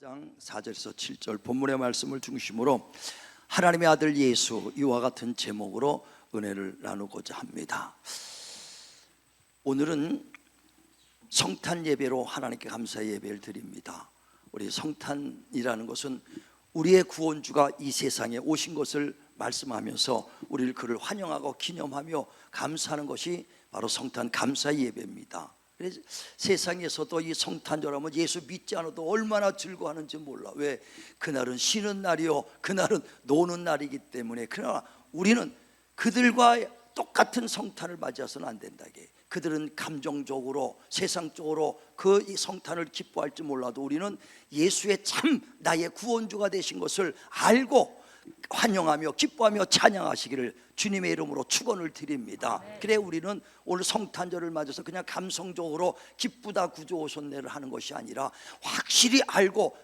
장 4절에서 7절 본문의 말씀을 중심으로 하나님의 아들 예수, 이와 같은 제목으로 은혜를 나누고자 합니다. 오늘은 성탄 예배로 하나님께 감사의 예배를 드립니다. 우리 성탄이라는 것은 우리의 구원주가 이 세상에 오신 것을 말씀하면서 우리를 그를 환영하고 기념하며 감사하는 것이 바로 성탄 감사의 예배입니다. 그래서 세상에서도 이 성탄절하면 예수 믿지 않아도 얼마나 즐거워하는지 몰라. 왜? 그날은 쉬는 날이요, 그날은 노는 날이기 때문에. 그러나 우리는 그들과 똑같은 성탄을 맞이해서는 안 된다. 이게 그들은 감정적으로 세상적으로 그 성탄을 기뻐할지 몰라도 우리는 예수의 참 나의 구원주가 되신 것을 알고 환영하며 기뻐하며 찬양하시기를 주님의 이름으로 축원을 드립니다. 그래 우리는 오늘 성탄절을 맞아서 그냥 감성적으로 기쁘다 구주 오셨네를 하는 것이 아니라 확실히 알고,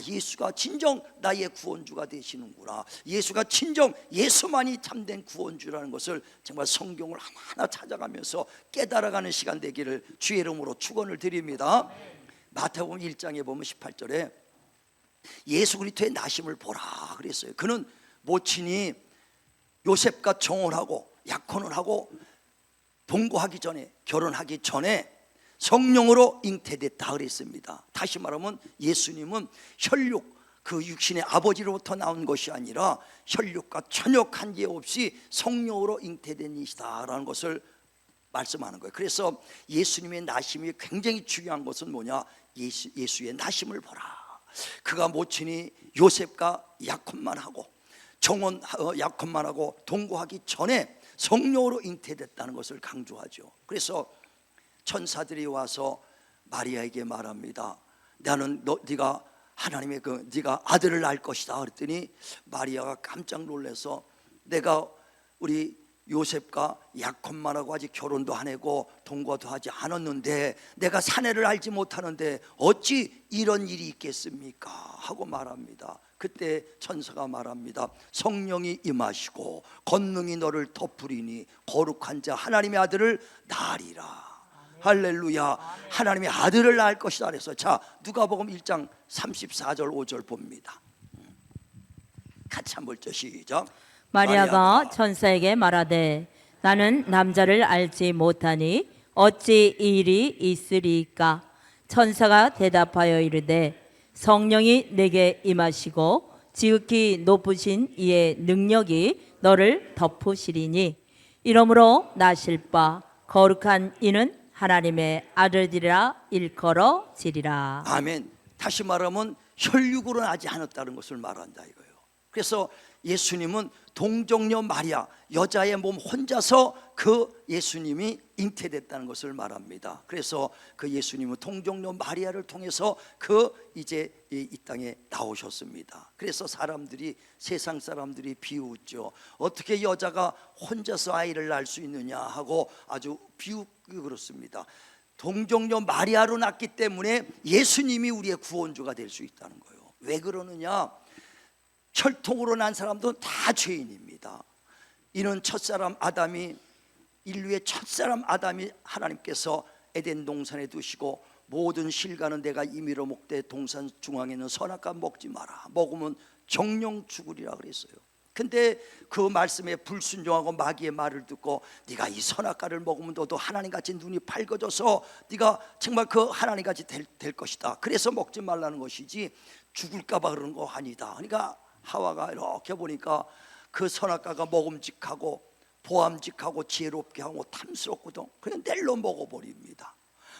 예수가 진정 나의 구원주가 되시는구나, 예수가 진정 예수만이 참된 구원주라는 것을 정말 성경을 하나하나 찾아가면서 깨달아가는 시간 되기를 주의 이름으로 축원을 드립니다. 마태복음 1장에 보면 18절에 예수 그리스도의 나심을 보라 그랬어요. 그는 모친이 요셉과 정혼하고 약혼을 하고 동거하기 전에, 결혼하기 전에 성령으로 잉태됐다 그랬습니다. 다시 말하면 예수님은 혈육, 그 육신의 아버지로부터 나온 것이 아니라 혈육과 전혀 관계 없이 성령으로 잉태된 이시다라는 것을 말씀하는 거예요. 그래서 예수님의 나심이 굉장히 중요한 것은 뭐냐? 예수의 나심을 보라. 그가 모친이 요셉과 약혼만 하고 약혼만 하고 동거하기 전에 성령으로 잉태됐다는 것을 강조하죠. 그래서 천사들이 와서 마리아에게 말합니다. 나는 네가 하나님의 네가 아들을 낳을 것이다 그랬더니 마리아가 깜짝 놀라서 내가 우리 요셉과 약혼만 하고 아직 결혼도 안 하고 동거도 하지 않았는데 내가 사내를 알지 못하는데 어찌 이런 일이 있겠습니까? 하고 말합니다. 그때 천사가 말합니다. 성령이 임하시고 권능이 너를 덮으리니 거룩한 자 하나님의 아들을 낳으리라. 할렐루야. 하나님의 아들을 낳을 것이다 그래서 자, 누가복음 1장 34절 5절 봅니다. 같이 한번 읽죠. 시작. 마리아가 천사에게 말하되 나는 남자를 알지 못하니 어찌 이 일이 있으리까? 천사가 대답하여 이르되 성령이 내게 임하시고 지극히 높으신 이의 능력이 너를 덮으시리니 이러므로 나실 바 거룩한 이는 하나님의 아들이라 일컬어지리라. 아멘. 다시 말하면 혈육으로 나지 않았다는 것을 말한다 이거예요. 그래서 예수님은 동정녀 마리아, 여자의 몸 혼자서 그 예수님이 잉태됐다는 것을 말합니다. 그래서 그 예수님은 동정녀 마리아를 통해서 이제 이 땅에 나오셨습니다. 그래서 세상 사람들이 비웃죠. 어떻게 여자가 혼자서 아이를 낳을 수 있느냐 하고 아주 비웃고 그렇습니다. 동정녀 마리아로 낳기 때문에 예수님이 우리의 구원주가 될 수 있다는 거예요. 왜 그러느냐? 혈통으로 난 사람도 다 죄인입니다. 이는 첫사람 아담이, 인류의 첫사람 아담이 하나님께서 에덴 동산에 두시고 모든 실과는 내가 임의로 먹되 동산 중앙에 있는 선악과 먹지 마라, 먹으면 정령 죽으리라 그랬어요. 근데 그 말씀에 불순종하고 마귀의 말을 듣고 네가 이 선악과를 먹으면 너도 하나님같이 눈이 밝아져서 네가 정말 그 하나님같이 될 것이다, 그래서 먹지 말라는 것이지 죽을까 봐 그러는 거 아니다. 그러니까 하와가 이렇게 보니까 그 선악과가 먹음직하고 보암직하고 지혜롭게 하고 탐스럽거든. 그냥 낼로 먹어버립니다.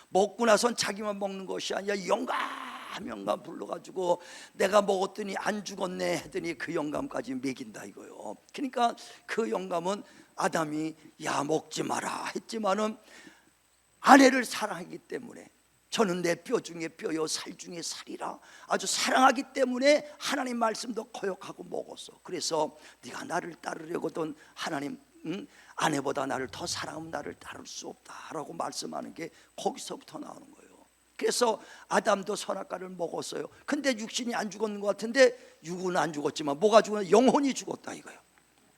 먹고 나선 자기만 먹는 것이 아니라 영감 불러가지고 내가 먹었더니 안 죽었네 했더니 그 영감까지 먹인다 이거요. 그러니까 그 영감은 아담이 야 먹지 마라 했지만은 아내를 사랑하기 때문에 저는 내 뼈 중에 뼈요 살 중에 살이라 아주 사랑하기 때문에 하나님 말씀도 거역하고 먹었어. 그래서 네가 나를 따르려거든 하나님 아내보다 나를 더 사랑하면 나를 따를 수 없다라고 말씀하는 게 거기서부터 나오는 거예요. 그래서 아담도 선악과를 먹었어요. 근데 육신이 안 죽었는 것 같은데 육은 안 죽었지만 뭐가 죽었냐? 영혼이 죽었다 이거예요.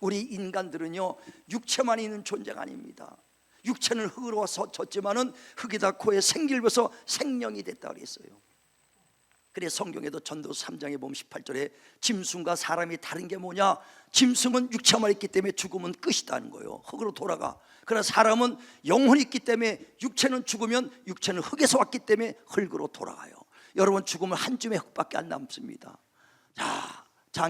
우리 인간들은요 육체만 있는 존재가 아닙니다. 육체는 흙으로 졌지만은 흙이 다 코에 생기를 벗어 생명이 됐다 그랬어요. 그래 성경에도 전도서 3장에 보면 18절에 짐승과 사람이 다른 게 뭐냐? 짐승은 육체만 있기 때문에 죽으면 끝이다는 거예요. 흙으로 돌아가. 그러나 사람은 영혼이 있기 때문에 육체는 죽으면 육체는 흙에서 왔기 때문에 흙으로 돌아가요. 여러분 죽으면 한 줌의 흙밖에 안 남습니다. 자,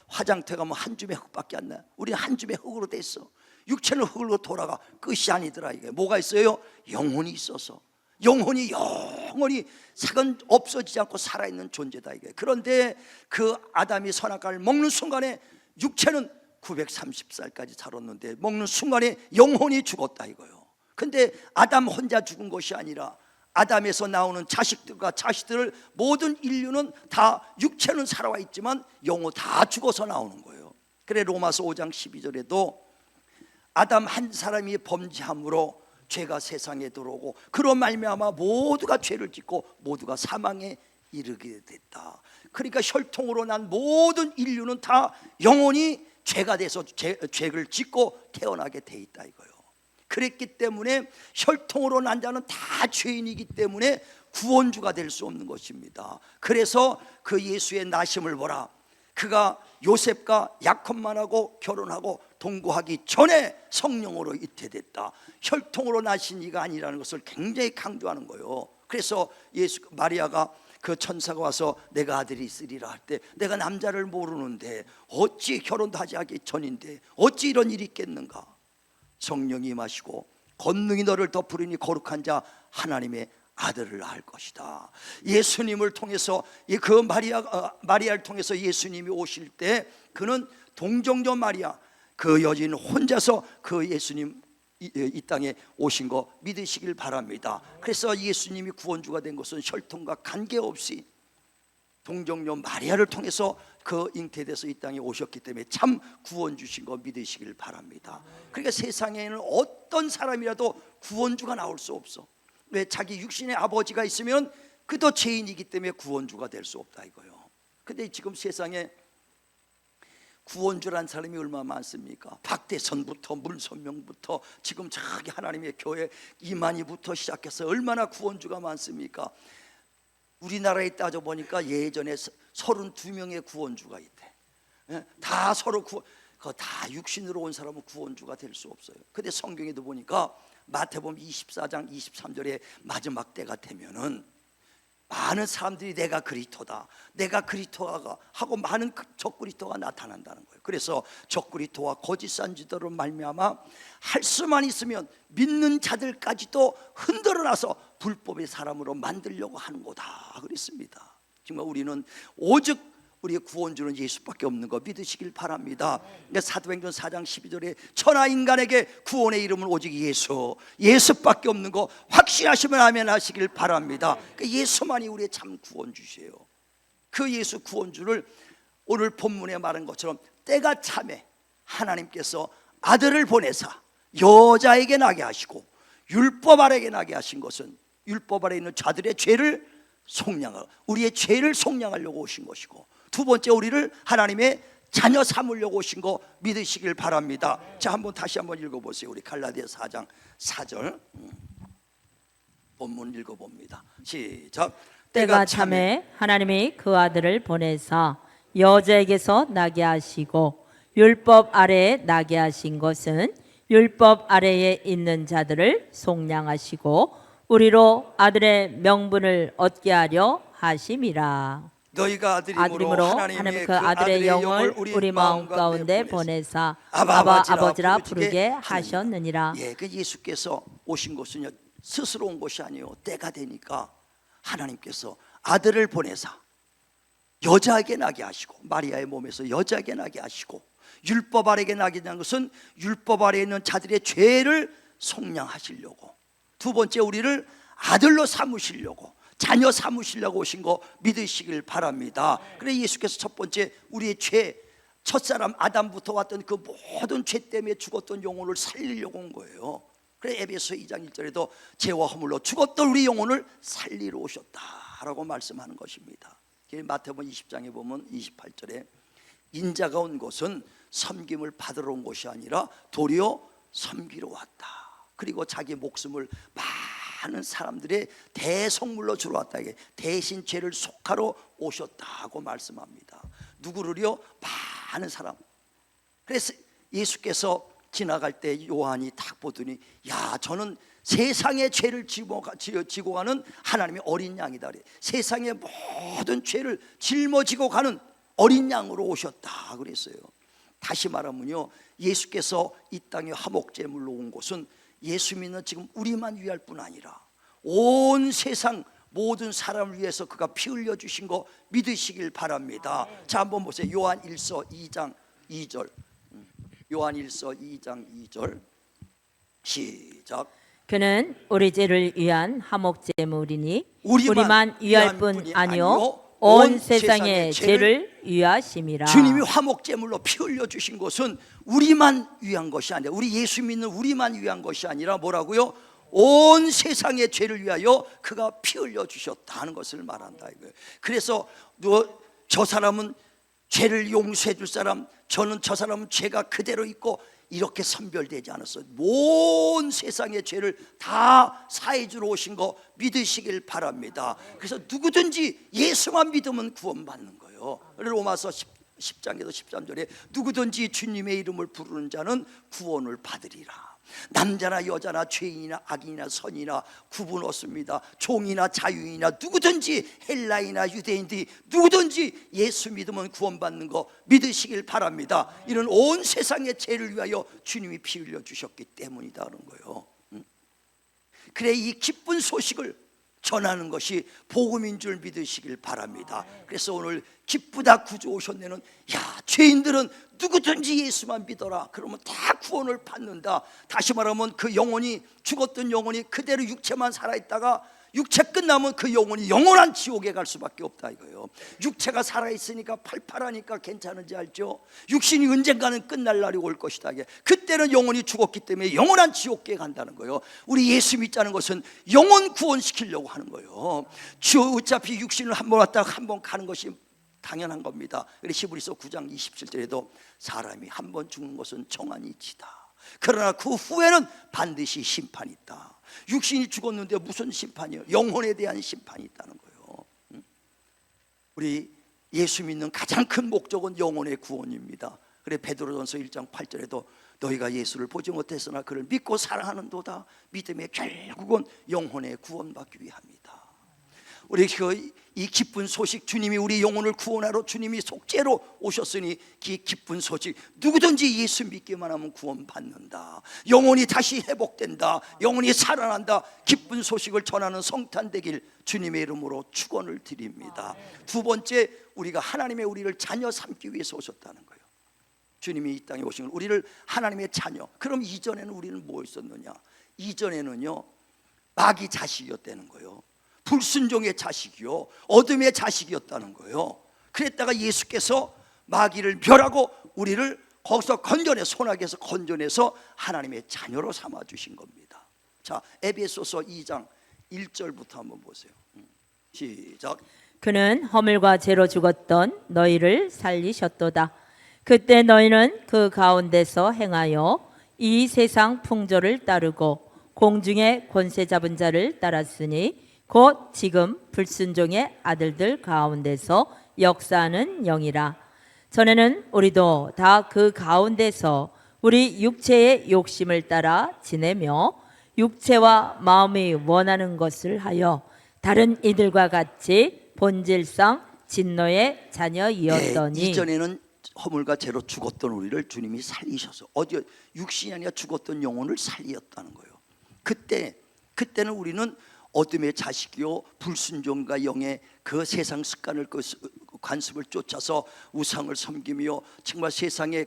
화장터에 가면 한 줌의 흙밖에 안 나요. 우리 한 줌의 흙으로 돼 있어. 육체는 흙으로 돌아가. 끝이 아니더라. 이게 뭐가 있어요? 영혼이 있어서. 영혼이 영원히 색은 없어지지 않고 살아있는 존재다 이게. 그런데 그 아담이 선악과를 먹는 순간에 육체는 930살까지 살았는데 먹는 순간에 영혼이 죽었다 이거요. 근데 아담 혼자 죽은 것이 아니라 아담에서 나오는 자식들을 모든 인류는 다 육체는 살아와 있지만 영혼 다 죽어서 나오는 거예요. 그래 로마서 5장 12절에도 아담 한 사람이 범죄함으로 죄가 세상에 들어오고 그로 말미암아 모두가 죄를 짓고 모두가 사망에 이르게 됐다. 그러니까 혈통으로 난 모든 인류는 다 영혼이 죄가 돼서 죄를 짓고 태어나게 돼 있다 이거예요. 그랬기 때문에 혈통으로 난 자는 다 죄인이기 때문에 구원주가 될 수 없는 것입니다. 그래서 그 예수의 나심을 보라. 그가 요셉과 야곱만하고 결혼하고 동거하기 전에 성령으로 잉태됐다. 혈통으로 나신 이가 아니라는 것을 굉장히 강조하는 거예요. 그래서 마리아가 그 천사가 와서 내가 아들이 있으리라 할 때 내가 남자를 모르는데 어찌 결혼도 하기 전인데 어찌 이런 일이 있겠는가. 성령이 임하시고 권능이 너를 덮으리니 거룩한 자 하나님의 아들을 낳을 것이다. 예수님을 통해서 그 마리아를 통해서 예수님이 오실 때 그는 동정녀 마리아 그 여인 혼자서 그 예수님 이 땅에 오신 거 믿으시길 바랍니다. 그래서 예수님이 구원주가 된 것은 혈통과 관계없이 동정녀 마리아를 통해서 그 잉태돼서 이 땅에 오셨기 때문에 참 구원주신 거 믿으시길 바랍니다. 그러니까 세상에는 어떤 사람이라도 구원주가 나올 수 없어. 왜? 자기 육신의 아버지가 있으면 그도 죄인이기 때문에 구원주가 될 수 없다 이거요. 근데 지금 세상에 구원주란 사람이 얼마나 많습니까? 박대선부터 문선명부터 지금 저기 하나님의 교회 이만희부터 시작해서 얼마나 구원주가 많습니까? 우리나라에 따져보니까 예전에 32명의 구원주가 있대. 다 서로 다 육신으로 온 사람은 구원주가 될 수 없어요. 근데 성경에도 보니까 마태복음 24장 23절에 마지막 때가 되면은 많은 사람들이 내가 그리스도다 하고 많은 적그리스도가 나타난다는 거예요. 그래서 적그리스도와 거짓 선지자로 말미암아 할 수만 있으면 믿는 자들까지도 흔들어놔서 불법의 사람으로 만들려고 하는 거다 그랬습니다. 정말 우리는 오직 우리의 구원주는 예수밖에 없는 거 믿으시길 바랍니다. 사도행전 4장 12절에 천하 인간에게 구원의 이름은 오직 예수밖에 없는 거 확신하시면 아멘 하시길 바랍니다. 예수만이 우리의 참 구원주시에요. 그 예수 구원주를 오늘 본문에 말한 것처럼 때가 참에 하나님께서 아들을 보내사 여자에게 나게 하시고 율법 아래에 나게 하신 것은 율법 아래에 있는 자들의 죄를 우리의 죄를 속량하려고 오신 것이고, 두 번째 우리를 하나님의 자녀 삼으려고 오신 거 믿으시길 바랍니다. 자, 다시 한번 읽어보세요. 우리 갈라디아서 4장 4절 본문 읽어봅니다. 시작. 때가 참에 하나님이 그 아들을 보내사 여자에게서 나게 하시고 율법 아래에 나게 하신 것은 율법 아래에 있는 자들을 속량하시고 우리로 아들의 명분을 얻게 하려 하심이라. 너희가 아들임으로 하나님의 그 아들의 영을 우리 마음 가운데 보내사 아버지라 부르게 하셨느니라. 그 예수께서 오신 것은 스스로 온 것이 아니요, 때가 되니까 하나님께서 아들을 보내사 여자에게 나게 하시고, 마리아의 몸에서 여자에게 나게 하시고, 율법 아래에 나게 된 것은 율법 아래에 있는 자들의 죄를 속량하시려고, 두 번째 우리를 아들로 삼으시려고, 자녀 삼으시려고 오신 거 믿으시길 바랍니다. 그래 예수께서 첫 번째 우리의 죄, 첫사람 아담부터 왔던 그 모든 죄 때문에 죽었던 영혼을 살리려고 온 거예요. 그래 에베소 2장 1절에도 죄와 허물로 죽었던 우리 영혼을 살리러 오셨다라고 말씀하는 것입니다. 마태복음 20장에 보면 28절에 인자가 온 것은 섬김을 받으러 온 것이 아니라 도리어 섬기러 왔다. 그리고 자기 목숨을 많은 사람들의 대속물로 주러 왔다. 대신 죄를 속하러 오셨다고 말씀합니다. 누구를요? 많은 사람. 그래서 예수께서 지나갈 때 요한이 딱 보더니, 야, 저는 세상의 죄를 지고 가는 하나님의 어린 양이다 그래. 세상의 모든 죄를 짊어지고 가는 어린 양으로 오셨다 그랬어요. 다시 말하면요, 예수께서 이 땅에 화목제물로 온 곳은 예수 믿는 지금 우리만 위할 뿐 아니라 온 세상 모든 사람을 위해서 그가 피 흘려 주신 거 믿으시길 바랍니다. 자, 한번 보세요. 요한 1서 2장 2절. 요한 1서 2장 2절 시작. 그는 우리 죄를 위한 화목제물이니 우리만 위할 뿐 아니요 온 세상의 죄를 위하심이라. 주님이 화목제물로 피 흘려 주신 것은 우리만 위한 것이 아니라, 우리 예수 믿는 우리만 위한 것이 아니라 뭐라고요? 온 세상의 죄를 위하여 그가 피 흘려 주셨다는 것을 말한다 이거예요. 그래서 저 사람은 죄를 용서해 줄 사람, 저는 저 사람은 죄가 그대로 있고, 이렇게 선별되지 않았어요. 온 세상의 죄를 다 사해 주러 오신 거 믿으시길 바랍니다. 그래서 누구든지 예수만 믿으면 구원받는 거예요. 로마서 10장에서 13절에 누구든지 주님의 이름을 부르는 자는 구원을 받으리라. 남자나 여자나 죄인이나 악인이나 선이나 구분 없습니다. 종이나 자유인이나 누구든지, 헬라이나 유대인들이 누구든지 예수 믿으면 구원받는 거 믿으시길 바랍니다. 이런 온 세상의 죄를 위하여 주님이 피 흘려 주셨기 때문이다는 거예요. 그래, 이 기쁜 소식을 전하는 것이 복음인 줄 믿으시길 바랍니다. 그래서 오늘 기쁘다 구주 오셨네는, 야, 죄인들은 누구든지 예수만 믿어라, 그러면 다 구원을 받는다. 다시 말하면 그 영혼이, 죽었던 영혼이 그대로 육체만 살아있다가 육체 끝나면 그 영혼이 영원한 지옥에 갈 수밖에 없다 이거예요. 육체가 살아있으니까 팔팔하니까 괜찮은지 알죠? 육신이 언젠가는 끝날 날이 올 것이다. 그때는 영혼이 죽었기 때문에 영원한 지옥에 간다는 거예요. 우리 예수 믿자는 것은 영혼 구원시키려고 하는 거예요. 어차피 육신을 한 번 왔다가 한 번 가는 것이 당연한 겁니다. 그래서 히브리서 9장 27절에도 사람이 한 번 죽는 것은 정한 이치다. 그러나 그 후에는 반드시 심판이 있다. 육신이 죽었는데 무슨 심판이에요? 영혼에 대한 심판이 있다는 거예요. 우리 예수 믿는 가장 큰 목적은 영혼의 구원입니다. 그래, 베드로전서 1장 8절에도 너희가 예수를 보지 못했으나 그를 믿고 사랑하는도다. 믿음의 결국은 영혼의 구원받기 위함이다. 우리 이 기쁜 소식, 주님이 우리 영혼을 구원하러 주님이 속죄로 오셨으니 이 기쁜 소식, 누구든지 예수 믿기만 하면 구원받는다. 영혼이 다시 회복된다. 영혼이 살아난다. 기쁜 소식을 전하는 성탄 되길 주님의 이름으로 축원을 드립니다. 두 번째, 우리가 하나님의 우리를 자녀 삼기 위해서 오셨다는 거예요. 주님이 이 땅에 오신 걸, 우리를 하나님의 자녀. 그럼 이전에는 우리는 뭐였었느냐? 이전에는요, 마귀 자식이었다는 거예요. 불순종의 자식이요, 어둠의 자식이었다는 거예요. 그랬다가 예수께서 마귀를 멸하고 우리를 거기서 건져내, 소나기에서 건져내서 하나님의 자녀로 삼아 주신 겁니다. 자, 에베소서 2장 1절부터 한번 보세요. 시작. 그는 허물과 죄로 죽었던 너희를 살리셨도다. 그때 너희는 그 가운데서 행하여 이 세상 풍조를 따르고 공중의 권세 잡은 자를 따랐으니 곧 지금 불순종의 아들들 가운데서 역사하는 영이라. 전에는 우리도 다 그 가운데서 우리 육체의 욕심을 따라 지내며 육체와 마음이 원하는 것을 하여 다른 이들과 같이 본질상 진노의 자녀이었더니. 이전에는 허물과 죄로 죽었던 우리를 주님이 살리셔서, 어디 육신이 아니라 죽었던 영혼을 살리었다는 거예요. 그때는 우리는 어둠의 자식이요, 불순종과 영의 그 세상 습관을, 그 관습을 쫓아서 우상을 섬기며 정말 세상에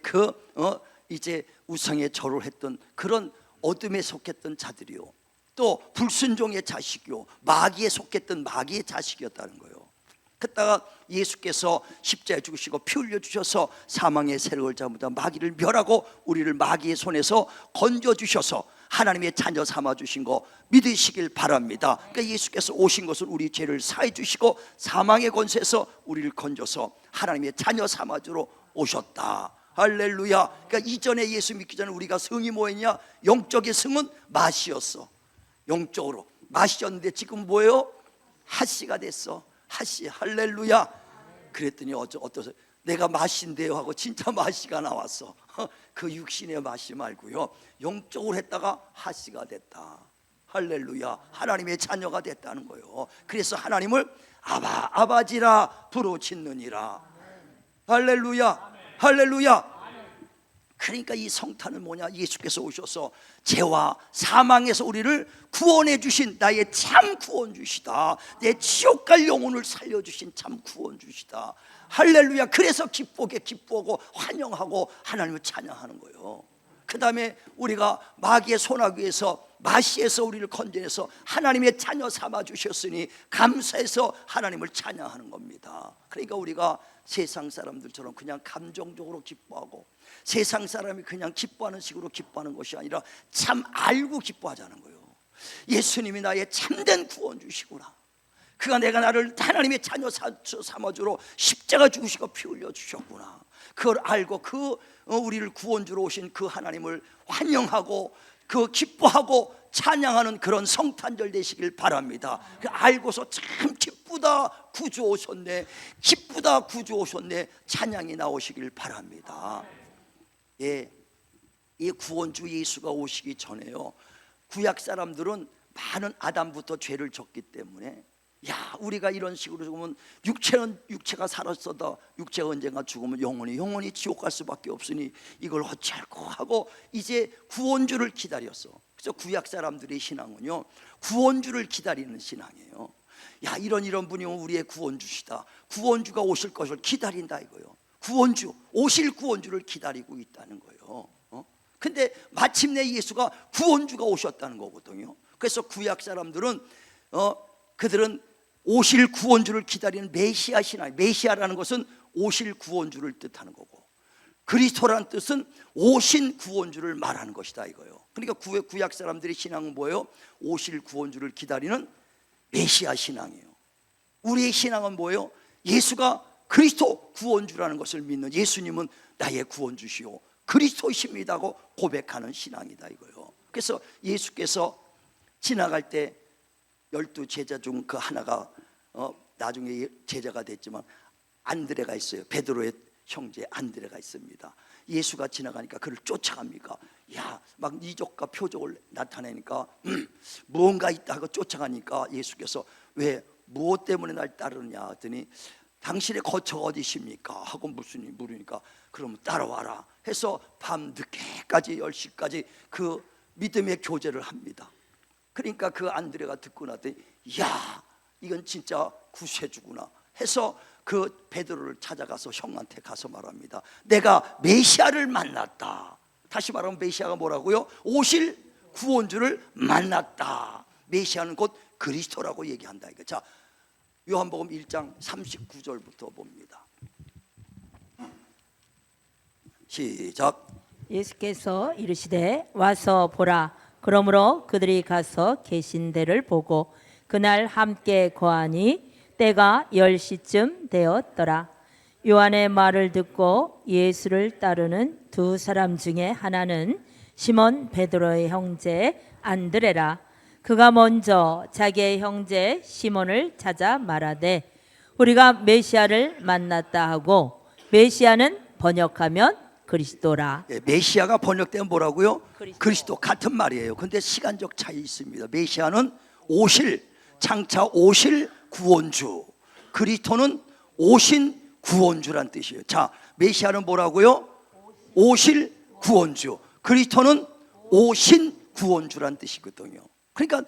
이제 우상에 절을 했던 그런 어둠에 속했던 자들이요, 또 불순종의 자식이요, 마귀에 속했던 마귀의 자식이었다는 거예요. 그러다가 예수께서 십자가에 죽으시고 피 흘려 주셔서 사망의 세력을 잡으다 마귀를 멸하고 우리를 마귀의 손에서 건져 주셔서 하나님의 자녀 삼아 주신 거 믿으시길 바랍니다. 그러니까 예수께서 오신 것은 우리 죄를 사해 주시고 사망의 권세에서 우리를 건져서 하나님의 자녀 삼아 주러 오셨다. 할렐루야. 그러니까 이전에 예수 믿기 전에 우리가 성이 뭐였냐? 영적인 성은 맛이었어. 영적으로 마셨는데 지금 뭐예요? 핫씨가 됐어. 핫씨. 할렐루야. 그랬더니 어떠세요? 내가 맛인데요 하고 진짜 맛이가 나왔어. 그 육신의 맛이 말고요, 영적으로 했다가 핫씨가 됐다. 할렐루야. 하나님의 자녀가 됐다는 거예요. 그래서 하나님을 아바지라 부르짖느니라. 할렐루야. 할렐루야. 그러니까 이 성탄은 뭐냐? 예수께서 오셔서 죄와 사망에서 우리를 구원해 주신 나의 참 구원주시다. 내 지옥 갈 영혼을 살려주신 참 구원주시다. 할렐루야. 그래서 기뻐하고 환영하고 하나님을 찬양하는 거예요. 그 다음에 우리가 마귀의 손아귀에서 마시에서 우리를 건져내서 하나님의 자녀 삼아 주셨으니 감사해서 하나님을 찬양하는 겁니다. 그러니까 우리가 세상 사람들처럼 그냥 감정적으로 기뻐하고 세상 사람이 그냥 기뻐하는 식으로 기뻐하는 것이 아니라 참 알고 기뻐하자는 거예요. 예수님이 나의 참된 구원주시구나. 그가 내가 나를 하나님의 자녀 삼아주러 십자가 죽으시고 피 흘려 주셨구나. 그걸 알고 우리를 구원주로 오신 그 하나님을 환영하고 그 기뻐하고 찬양하는 그런 성탄절 되시길 바랍니다. 알고서 참 기쁘다 구주 오셨네, 기쁘다 구주 오셨네 찬양이 나오시길 바랍니다. 예, 이 구원주 예수가 오시기 전에요, 구약 사람들은 많은 아담부터 죄를 졌기 때문에 야, 우리가 이런 식으로 죽으면 육체가 살았어도 육체가 언젠가 죽으면 영원히 지옥 갈 수밖에 없으니 이걸 어찌할꼬 하고 이제 구원주를 기다렸어. 그래서 구약 사람들의 신앙은요, 구원주를 기다리는 신앙이에요. 야, 이런 분이 우리의 구원주시다. 구원주가 오실 것을 기다린다 이거예요. 구원주, 오실 구원주를 기다리고 있다는 거예요. 근데 마침내 예수가 구원주가 오셨다는 거거든요. 그래서 구약 사람들은 그들은 오실 구원주를 기다리는 메시아 신앙, 메시아라는 것은 오실 구원주를 뜻하는 거고, 그리스도라는 뜻은 오신 구원주를 말하는 것이다 이거예요. 그러니까 구약 사람들의 신앙은 뭐예요? 오실 구원주를 기다리는 메시아 신앙이에요. 우리의 신앙은 뭐예요? 예수가 그리스도 구원주라는 것을 믿는, 예수님은 나의 구원주시오 그리스도이십니다고 고백하는 신앙이다 이거예요. 그래서 예수께서 지나갈 때 12 제자 중 그 하나가 나중에 제자가 됐지만 안드레가 있어요. 베드로의 형제 안드레가 있습니다. 예수가 지나가니까 그를 쫓아갑니까? 야, 막 이적과 표적을 나타내니까 무언가 있다 하고 쫓아가니까 예수께서 왜 무엇 때문에 날 따르느냐 했더니 당신의 거처가 어디십니까? 하고 물으니까 그러면 따라와라 해서 밤 늦게까지 10시까지 그 믿음의 교제를 합니다. 그러니까 그 안드레가 듣고 나더니 야, 이건 진짜 구세주구나 해서 그 베드로를 찾아가서 형한테 가서 말합니다. 내가 메시아를 만났다. 다시 말하면 메시아가 뭐라고요? 오실 구원주를 만났다. 메시아는 곧 그리스도라고 얘기한다 이거. 자, 요한복음 1장 39절부터 봅니다. 시작. 예수께서 이르시되 와서 보라. 그러므로 그들이 가서 계신 데를 보고 그날 함께 거하니 때가 10시쯤 되었더라. 요한의 말을 듣고 예수를 따르는 두 사람 중에 하나는 시몬 베드로의 형제 안드레라. 그가 먼저 자기의 형제 시몬을 찾아 말하되 우리가 메시아를 만났다 하고, 메시아는 번역하면 그리스도라. 메시아가 번역되면 뭐라고요? 그리스도 같은 말이에요. 근데 시간적 차이 있습니다. 메시아는 장차 오실 구원주, 그리스도는 오신 구원주란 뜻이에요. 자, 메시아는 뭐라고요? 오실 구원주, 그리스도는 오신 구원주란 뜻이거든요. 그러니까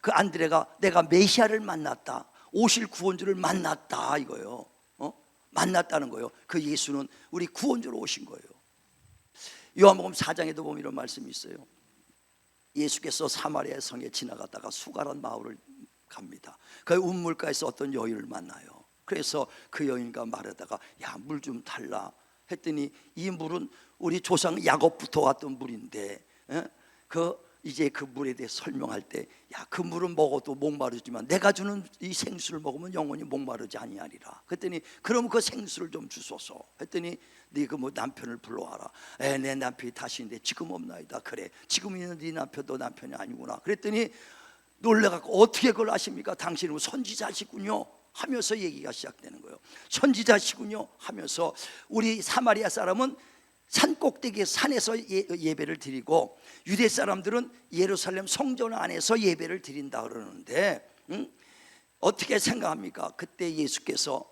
그 안드레가 내가 메시아를 만났다, 오실 구원주를 만났다 이거예요. 만났다는 거예요. 그 예수는 우리 구원주로 오신 거예요. 요한복음 4장에도 보면 이런 말씀이 있어요. 예수께서 사마리아 성에 지나가다가 수가란 마을을 갑니다. 그 운물가에서 어떤 여인을 만나요. 그래서 그 여인과 말하다가 야, 물 좀 달라 했더니 이 물은 우리 조상 야곱부터 왔던 물인데 이제 그 물에 대해 설명할 때 야, 그 물은 먹어도 목마르지만 내가 주는 이 생수를 먹으면 영원히 목마르지 아니하리라. 그랬더니 그럼 그 생수를 좀 주소서 했더니 네 그 뭐 남편을 불러와라. 내 남편이 다시인데 지금 없나이다. 그래, 지금 있는 네 남편도 남편이 아니구나. 그랬더니 놀래갖고 어떻게 그걸 아십니까? 당신은 선지자시군요 하면서 얘기가 시작되는 거예요. 선지자시군요 하면서 우리 사마리아 사람은 산 꼭대기 산에서 예배를 드리고 유대 사람들은 예루살렘 성전 안에서 예배를 드린다 그러는데 어떻게 생각합니까? 그때 예수께서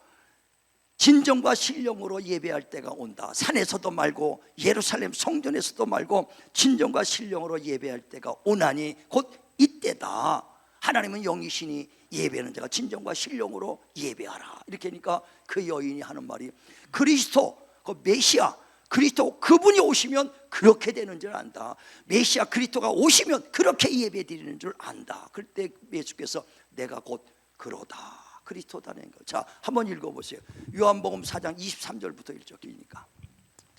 진정과 신령으로 예배할 때가 온다. 산에서도 말고 예루살렘 성전에서도 말고 진정과 신령으로 예배할 때가 오나니 곧 이때다. 하나님은 영이시니 예배하는 자가 진정과 신령으로 예배하라. 이렇게 하니까 그 여인이 하는 말이 그리스도, 그 메시아 그리스도 그분이 오시면 그렇게 되는 줄 안다. 메시아 그리스도가 오시면 그렇게 예배 드리는 줄 안다. 그때 예수께서 내가 곧 그러다 그리스도다는 거. 자, 한번 읽어보세요. 요한복음 4장 23절부터 읽으니까.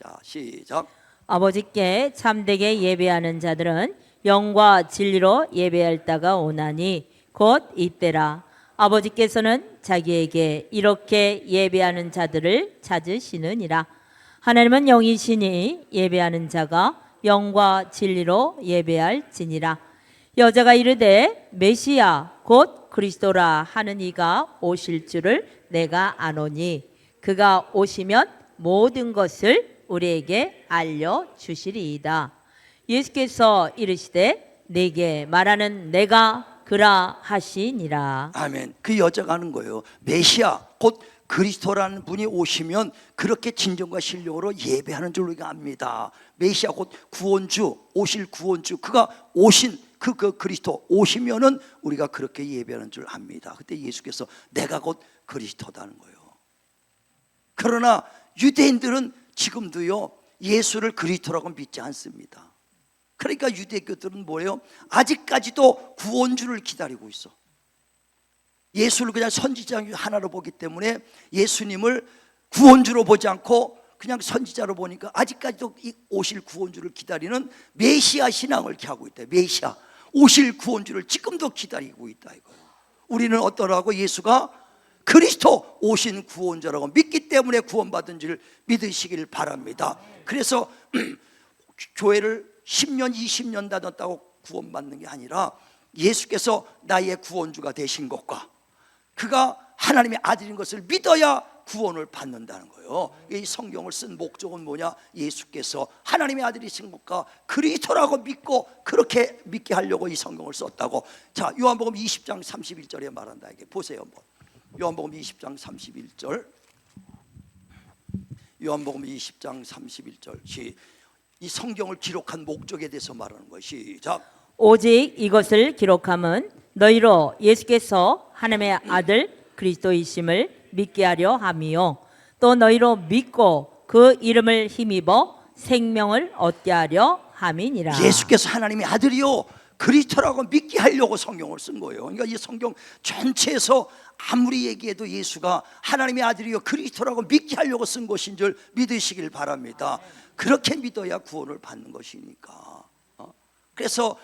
자, 시작. 아버지께 참되게 예배하는 자들은 영과 진리로 예배할 때가 오나니 곧 이때라. 아버지께서는 자기에게 이렇게 예배하는 자들을 찾으시느니라. 하나님은 영이시니 예배하는 자가 영과 진리로 예배할지니라. 여자가 이르되 메시아 곧 그리스도라 하는 이가 오실 줄을 내가 아노니 그가 오시면 모든 것을 우리에게 알려주시리이다. 예수께서 이르시되 내게 말하는 내가 그라 하시니라. 아멘. 그 여자가 하는 거예요. 메시아 곧 그리스도라는 분이 오시면 그렇게 진정과 신령으로 예배하는 줄 우리가 압니다. 메시아 곧 구원주, 오실 구원주, 그가 오신 그 그리스도 오시면은 우리가 그렇게 예배하는 줄 압니다. 그때 예수께서 내가 곧 그리스도다는 거예요. 그러나 유대인들은 지금도요 예수를 그리스도라고 믿지 않습니다. 그러니까 유대교들은 뭐예요? 아직까지도 구원주를 기다리고 있어. 예수를 그냥 선지자 하나로 보기 때문에 예수님을 구원주로 보지 않고 그냥 선지자로 보니까 아직까지도 이 오실 구원주를 기다리는 메시아 신앙을 하고 있다. 메시아 오실 구원주를 지금도 기다리고 있다 이거예요. 우리는 어떠라고? 예수가 그리스도 오신 구원자라고 믿기 때문에 구원받은 줄 믿으시길 바랍니다. 그래서 교회를 10년 20년 다녔다고 구원받는 게 아니라 예수께서 나의 구원주가 되신 것과 그가 하나님의 아들인 것을 믿어야 구원을 받는다는 거예요. 이 성경을 쓴 목적은 뭐냐? 예수께서 하나님의 아들이신 것과 그리스도라고 믿고 그렇게 믿게 하려고 이 성경을 썼다고. 자, 요한복음 20장 31절에 말한다. 이게 보세요 한번. 요한복음 20장 31절. 요한복음 20장 31절. 이 성경을 기록한 목적에 대해서 말하는 거예요. 시작. 오직 이것을 기록함은 너희로 예수께서 하나님의 아들 그리스도이심을 믿게 하려 함이요 또 너희로 믿고 그 이름을 힘입어 생명을 얻게 하려 함이니라. 예수께서 하나님의 아들이요 그리스도라고 믿게 하려고 성경을 쓴 거예요. 그러니까 이 성경 전체에서 아무리 얘기해도 예수가 하나님의 아들이요 그리스도라고 믿게 하려고 쓴 것인 줄 믿으시길 바랍니다. 그렇게 믿어야 구원을 받는 것이니까. 그래서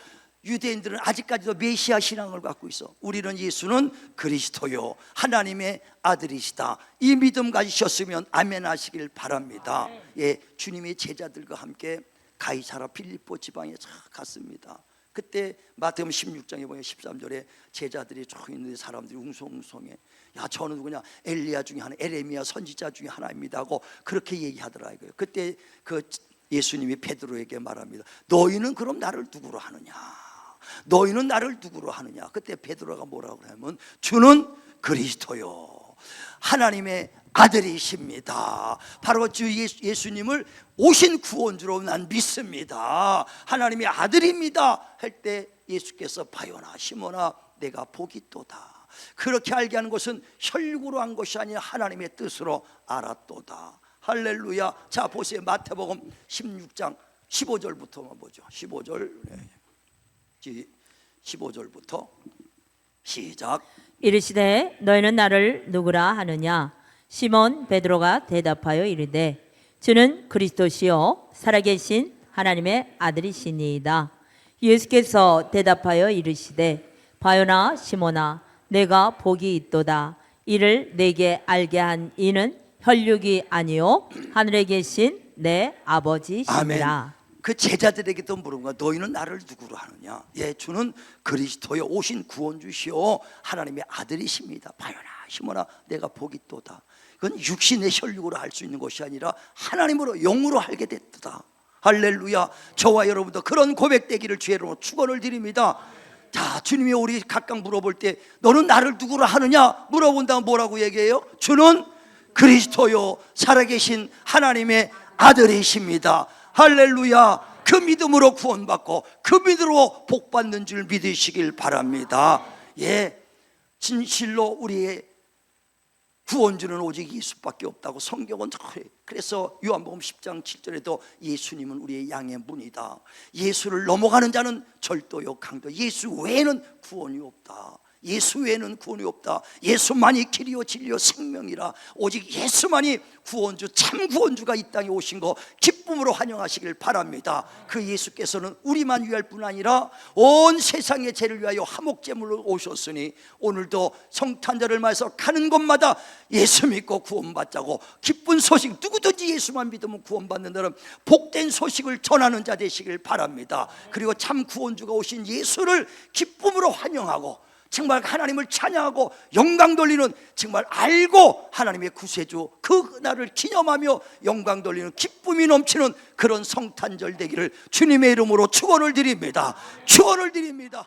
유대인들은 아직까지도 메시아 신앙을 갖고 있어. 우리는 예수는 그리스도요 하나님의 아들이시다. 이 믿음 가지셨으면 아멘 하시길 바랍니다. 예, 주님의 제자들과 함께 가이사라 빌립보 지방에 갔습니다. 그때 마태복음 16장에 보면 13절에 제자들이 쭉 있는데 사람들이 웅성웅성해. 야, 저는 누구냐? 엘리야 중에 하나, 에레미야 선지자 중에 하나입니다 하고 그렇게 얘기하더라고요. 그때 그 예수님이 베드로에게 말합니다. 너희는 그럼 나를 누구로 하느냐? 너희는 나를 누구로 하느냐? 그때 베드로가 뭐라고 하냐면 주는 그리스도요 하나님의 아들이십니다. 바로 주 예수님을 오신 구원주로 난 믿습니다. 하나님의 아들입니다 할 때 예수께서 바요나 시몬아 내가 복이 있도다. 그렇게 알게 하는 것은 혈육으로 한 것이 아니라 하나님의 뜻으로 알았도다. 할렐루야. 자 보세요. 마태복음 16장 15절부터만 보죠. 15절 15절부터 시작. 이르시되 너희는 나를 누구라 하느냐? 시몬 베드로가 대답하여 이르되 주는 그리스도시요 살아계신 하나님의 아들이시니이다. 예수께서 대답하여 이르시되 바요나 시몬아 내가 복이 있도다. 이를 내게 알게 한 이는 혈육이 아니요 하늘에 계신 내 아버지시니라. 아멘. 그 제자들에게도 물은 거야. 너희는 나를 누구로 하느냐? 예, 주는 그리스도여 오신 구원주시오 하나님의 아들이십니다. 바요나 시모나 내가 복이 또다. 그건 육신의 혈육으로 할 수 있는 것이 아니라 하나님으로 영으로 알게 됐다. 할렐루야. 저와 여러분도 그런 고백되기를 주의 이름으로 축원을 드립니다. 자, 주님이 우리 각각 물어볼 때 너는 나를 누구로 하느냐 물어본다면 뭐라고 얘기해요? 주는 그리스도요 살아계신 하나님의 아들이십니다. 할렐루야. 그 믿음으로 구원받고 그 믿음으로 복받는 줄 믿으시길 바랍니다. 예, 진실로 우리의 구원주는 오직 예수밖에 없다고 성경은 그래서 요한복음 10장 7절에도 예수님은 우리의 양의 문이다. 예수를 넘어가는 자는 절도요 강도. 예수 외에는 구원이 없다. 예수 외에는 구원이 없다. 예수만이 길이요 진리요 생명이라. 오직 예수만이 구원주, 참 구원주가 이 땅에 오신 거 기쁨으로 환영하시길 바랍니다. 그 예수께서는 우리만 위할 뿐 아니라 온 세상의 죄를 위하여 화목제물로 오셨으니 오늘도 성탄절을 맞아서 가는 곳마다 예수 믿고 구원받자고 기쁜 소식, 누구든지 예수만 믿으면 구원받는다는 복된 소식을 전하는 자 되시길 바랍니다. 그리고 참 구원주가 오신 예수를 기쁨으로 환영하고 정말 하나님을 찬양하고 영광 돌리는, 정말 알고 하나님의 구세주 그 날을 기념하며 영광 돌리는 기쁨이 넘치는 그런 성탄절 되기를 주님의 이름으로 축원을 드립니다. 축원을 드립니다.